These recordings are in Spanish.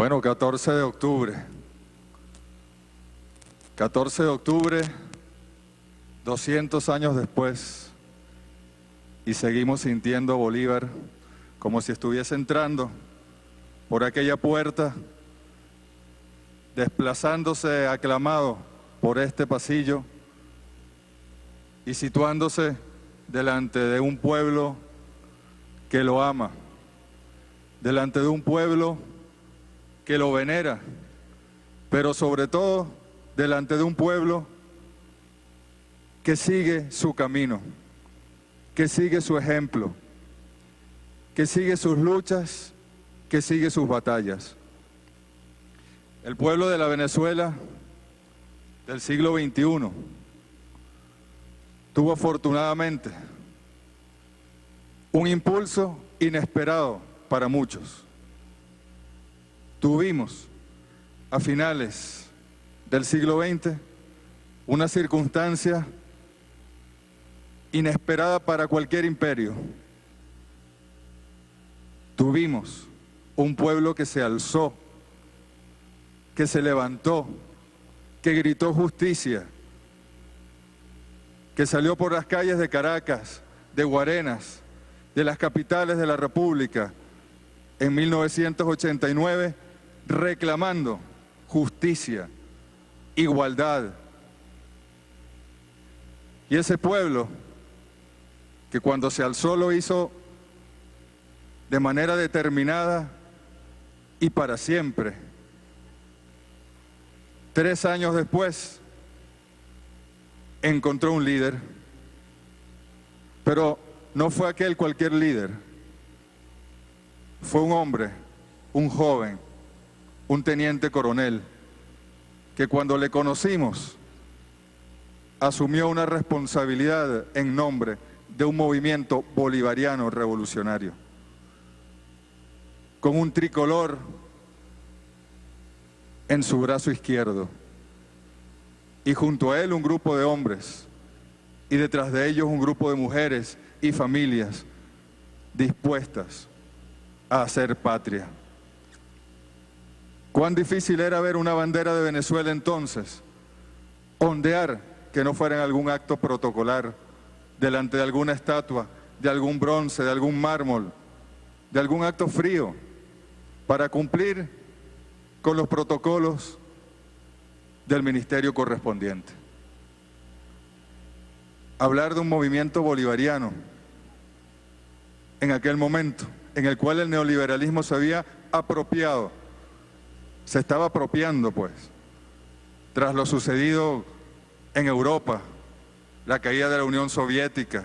Bueno, 14 de octubre. 14 de octubre, 200 años después, y seguimos sintiendo a Bolívar como si estuviese entrando por aquella puerta, desplazándose aclamado por este pasillo y situándose delante de un pueblo que lo ama, delante de un pueblo que lo venera, pero sobre todo delante de un pueblo que sigue su camino, que sigue su ejemplo, que sigue sus luchas, que sigue sus batallas. El pueblo de la Venezuela del siglo XXI tuvo afortunadamente un impulso inesperado para muchos. Tuvimos a finales del siglo XX una circunstancia inesperada para cualquier imperio. Tuvimos un pueblo que se alzó, que se levantó, que gritó justicia, que salió por las calles de Caracas, de Guarenas, de las capitales de la República en 1989, reclamando justicia, igualdad. Y ese pueblo, que cuando se alzó lo hizo de manera determinada y para siempre. 3 años después, encontró un líder, pero no fue aquel cualquier líder. Fue un hombre, un joven, un teniente coronel, que cuando le conocimos, asumió una responsabilidad en nombre de un movimiento bolivariano revolucionario, con un tricolor en su brazo izquierdo, y junto a él un grupo de hombres, y detrás de ellos un grupo de mujeres y familias dispuestas a hacer patria. Cuán difícil era ver una bandera de Venezuela entonces, ondear, que no fuera en algún acto protocolar, delante de alguna estatua, de algún bronce, de algún mármol, de algún acto frío, para cumplir con los protocolos del ministerio correspondiente. Hablar de un movimiento bolivariano en aquel momento, en el cual el neoliberalismo se había apropiado, se estaba apropiando pues, tras lo sucedido en Europa, la caída de la Unión Soviética,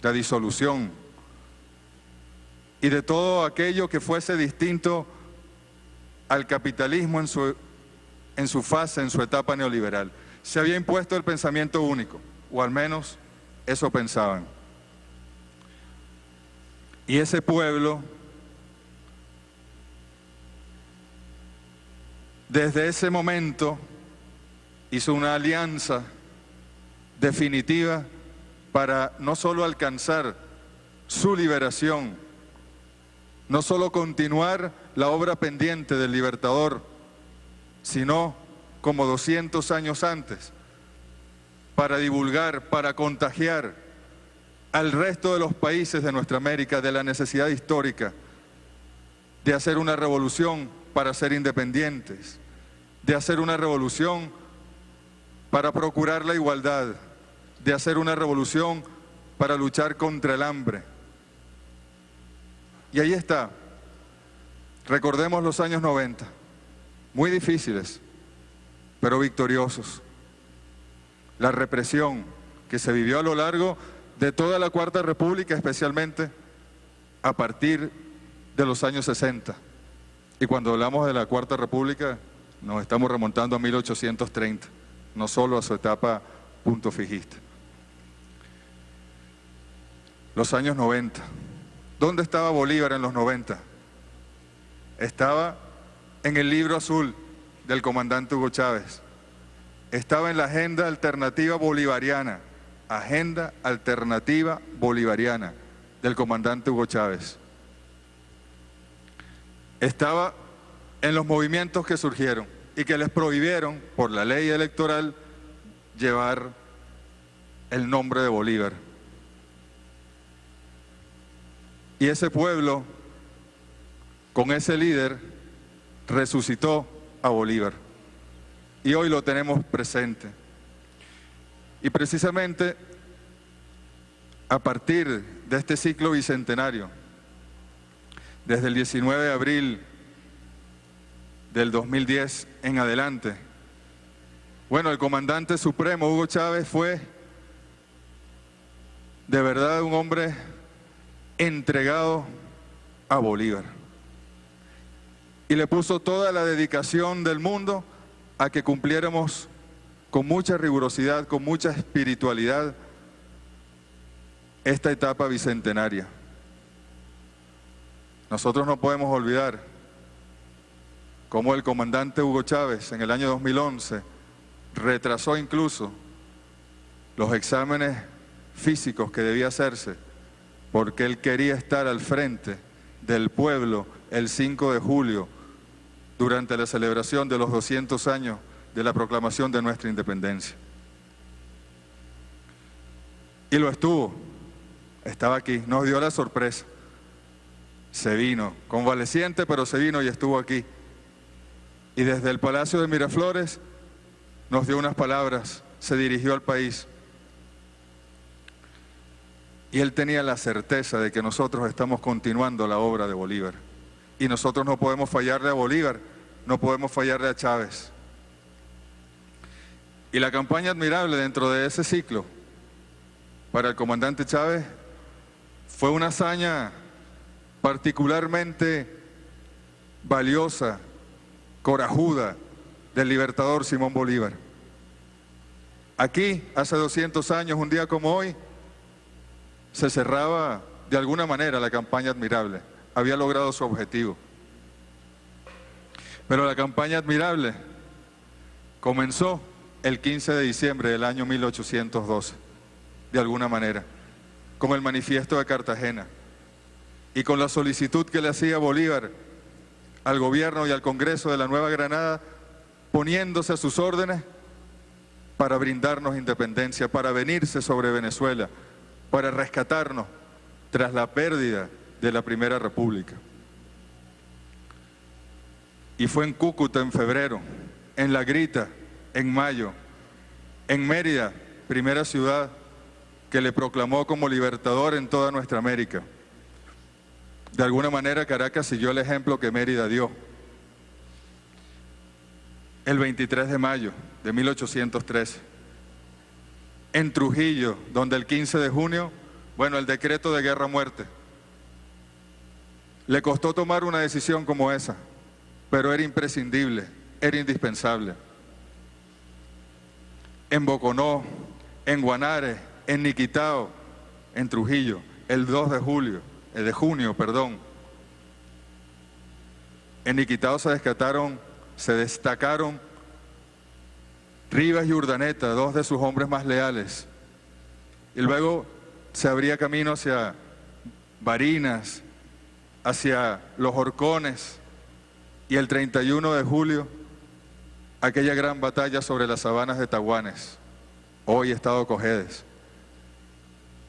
la disolución, y de todo aquello que fuese distinto al capitalismo en su fase, en su etapa neoliberal. Se había impuesto el pensamiento único, o al menos eso pensaban. Y ese pueblo, desde ese momento, hizo una alianza definitiva para no solo alcanzar su liberación, no solo continuar la obra pendiente del Libertador, sino, como 200 años antes, para divulgar, para contagiar al resto de los países de nuestra América de la necesidad histórica de hacer una revolución para ser independientes, de hacer una revolución para procurar la igualdad, de hacer una revolución para luchar contra el hambre. Y ahí está, recordemos los años 90, muy difíciles, pero victoriosos. La represión que se vivió a lo largo de toda la Cuarta República, especialmente a partir de los años 60. Y cuando hablamos de la Cuarta República, nos estamos remontando a 1830, no solo a su etapa punto fijista. Los años 90. ¿Dónde estaba Bolívar en los 90? Estaba en el libro azul del comandante Hugo Chávez. Estaba en la agenda alternativa bolivariana, agenda alternativa bolivariana del comandante Hugo Chávez. Estaba en los movimientos que surgieron y que les prohibieron por la ley electoral llevar el nombre de Bolívar. Y ese pueblo, con ese líder, resucitó a Bolívar. Y hoy lo tenemos presente. Y precisamente a partir de este ciclo bicentenario, desde el 19 de abril del 2010 en adelante, bueno, el comandante supremo Hugo Chávez fue de verdad un hombre entregado a Bolívar. Y le puso toda la dedicación del mundo a que cumpliéramos con mucha rigurosidad, con mucha espiritualidad, esta etapa bicentenaria. Nosotros no podemos olvidar cómo el comandante Hugo Chávez en el año 2011 retrasó incluso los exámenes físicos que debía hacerse porque él quería estar al frente del pueblo el 5 de julio durante la celebración de los 200 años de la proclamación de nuestra independencia. Y lo estuvo, estaba aquí, nos dio la sorpresa. Se vino, convaleciente, pero se vino y estuvo aquí. Y desde el Palacio de Miraflores nos dio unas palabras, se dirigió al país. Y él tenía la certeza de que nosotros estamos continuando la obra de Bolívar. Y nosotros no podemos fallarle a Bolívar, no podemos fallarle a Chávez. Y la campaña admirable dentro de ese ciclo para el comandante Chávez fue una hazaña particularmente valiosa, corajuda, del libertador Simón Bolívar. Aquí, hace 200 años, un día como hoy, se cerraba de alguna manera la campaña admirable. Había logrado su objetivo. Pero la campaña admirable comenzó el 15 de diciembre del año 1812, de alguna manera, con el manifiesto de Cartagena y con la solicitud que le hacía Bolívar al gobierno y al Congreso de la Nueva Granada, poniéndose a sus órdenes para brindarnos independencia, para venirse sobre Venezuela, para rescatarnos tras la pérdida de la Primera República. Y fue en Cúcuta en febrero, en La Grita en mayo, en Mérida, primera ciudad que le proclamó como libertador en toda nuestra América. De alguna manera Caracas siguió el ejemplo que Mérida dio. El 23 de mayo de 1813, en Trujillo, donde el 15 de junio, bueno, el decreto de guerra-muerte. Le costó tomar una decisión como esa, pero era imprescindible, era indispensable. En Boconó, en Guanare, en Niquitao, en Trujillo, el 2 de junio. En Niquitao se destacaron Rivas y Urdaneta, dos de sus hombres más leales. Y luego se abría camino hacia Barinas, hacia Los Horcones, y el 31 de julio, aquella gran batalla sobre las sabanas de Taguanes, hoy Estado Cojedes,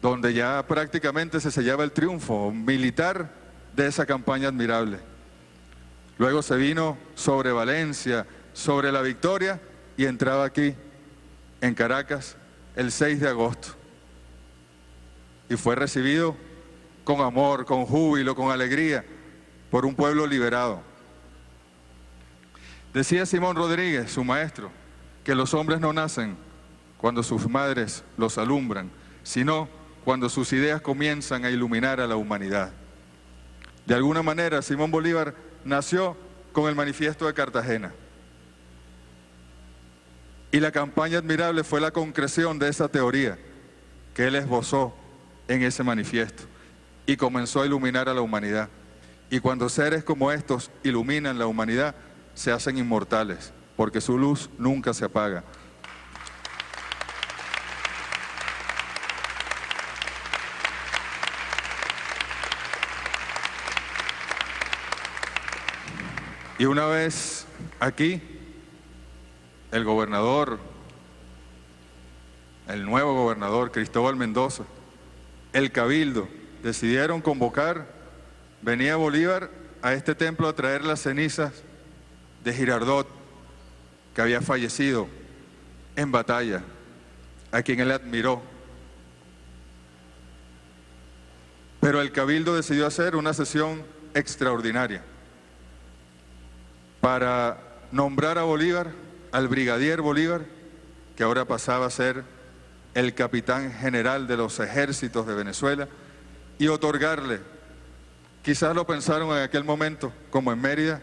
donde ya prácticamente se sellaba el triunfo militar de esa campaña admirable. Luego se vino sobre Valencia, sobre La Victoria, y entraba aquí, en Caracas, el 6 de agosto. Y fue recibido con amor, con júbilo, con alegría, por un pueblo liberado. Decía Simón Rodríguez, su maestro, que los hombres no nacen cuando sus madres los alumbran, sino cuando sus ideas comienzan a iluminar a la humanidad. De alguna manera, Simón Bolívar nació con el manifiesto de Cartagena. Y la campaña admirable fue la concreción de esa teoría que él esbozó en ese manifiesto y comenzó a iluminar a la humanidad. Y cuando seres como estos iluminan la humanidad, se hacen inmortales, porque su luz nunca se apaga. Y una vez aquí, el gobernador, el nuevo gobernador Cristóbal Mendoza, el Cabildo, decidieron convocar, venía Bolívar a este templo a traer las cenizas de Girardot, que había fallecido en batalla, a quien él admiró. Pero el Cabildo decidió hacer una sesión extraordinaria para nombrar a Bolívar, al brigadier Bolívar, que ahora pasaba a ser el capitán general de los ejércitos de Venezuela, y otorgarle, quizás lo pensaron en aquel momento, como en Mérida,